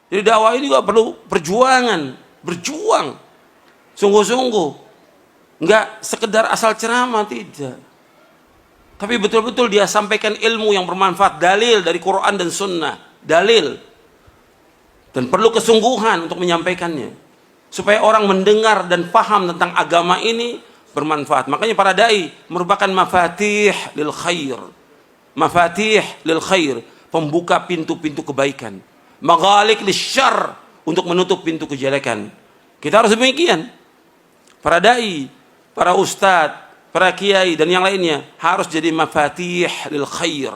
Jadi dakwah ini juga perlu perjuangan, berjuang sungguh-sungguh. Enggak sekedar asal ceramah, tidak. Tapi betul-betul dia sampaikan ilmu yang bermanfaat, dalil dari Quran dan Sunnah, dalil. Dan perlu kesungguhan untuk menyampaikannya, supaya orang mendengar dan paham tentang agama ini bermanfaat. Makanya para dai merupakan mafatih lil khair. Mafatih lil khair, pembuka pintu-pintu kebaikan. Maghaliq lisyarr, untuk menutup pintu kejelekan. Kita harus demikian. Para dai, para ustadz, para kiai dan yang lainnya harus jadi mafatih lil khair,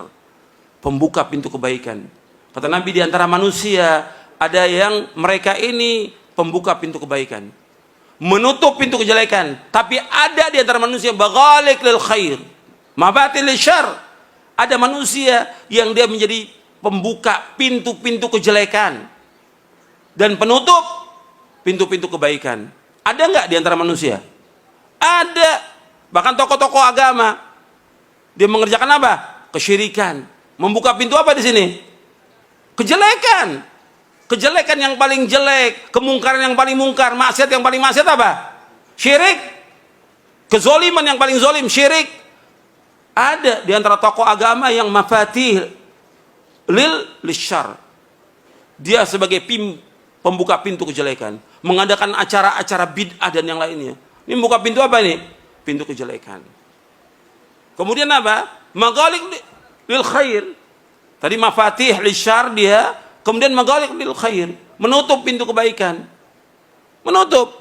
pembuka pintu kebaikan. Kata Nabi, di antara manusia ada yang mereka ini pembuka pintu kebaikan, menutup pintu kejelekan. Tapi ada di antara manusia maghaliq lil khair, mafatih lil syarr. Ada manusia yang dia menjadi pembuka pintu-pintu kejelekan dan penutup pintu-pintu kebaikan. Ada nggak di antara manusia? Ada. Bahkan tokoh-tokoh agama, dia mengerjakan apa? Kesyirikan. Membuka pintu apa di sini? Kejelekan. Kejelekan yang paling jelek, kemungkaran yang paling mungkar, maksiat yang paling maksiat apa? Syirik. Kezoliman yang paling zolim, syirik. Ada di antara tokoh agama yang mafatih lisyarr. Dia sebagai pembuka pintu kejelekan, mengadakan acara-acara bid'ah dan yang lainnya. Ini membuka pintu apa ini? Pintu kejelekan. Kemudian apa? Maghaliq lil khair. Tadi mafatih lisyarr dia, kemudian maghaliq lil khair, menutup pintu kebaikan. Menutup.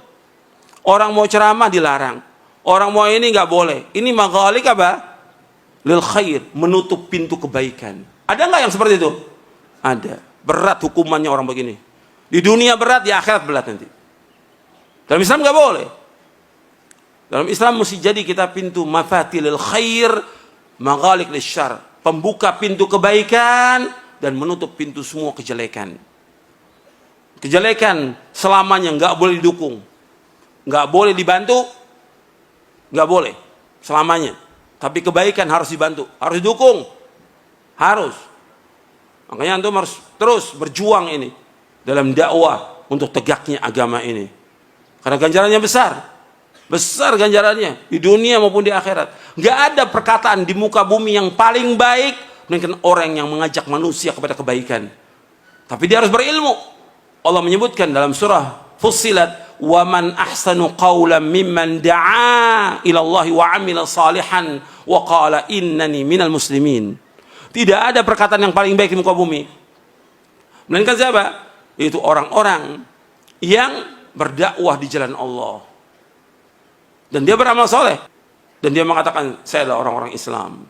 Orang mau ceramah dilarang. Orang mau ini nggak boleh. Ini maghaliq apa? Lil khair, menutup pintu kebaikan. Ada nggak yang seperti itu? Ada. Berat hukumannya orang begini. Di dunia berat, di akhirat berat nanti. Dalam Islam nggak boleh. Dalam Islam mesti jadi kita pintu mafatilil khair, maghaliq lisyarr, pembuka pintu kebaikan dan menutup pintu semua kejelekan. Kejelekan selamanya nggak boleh didukung, nggak boleh dibantu, nggak boleh selamanya. Tapi kebaikan harus dibantu, harus didukung. Harus. Makanya antum harus terus berjuang ini dalam dakwah untuk tegaknya agama ini. Karena ganjarannya besar. Besar ganjarannya di dunia maupun di akhirat. Enggak ada perkataan di muka bumi yang paling baik melainkan orang yang mengajak manusia kepada kebaikan. Tapi dia harus berilmu. Allah menyebutkan dalam surah Fussilat, "Wa man ahsanu qawlan mimman da'a ila Allah wa 'amila salihan wa qala innani minal muslimin." Tidak ada perkataan yang paling baik di muka bumi melainkan siapa? Itu orang-orang yang berdakwah di jalan Allah dan dia beramal soleh dan dia mengatakan saya adalah orang-orang Islam.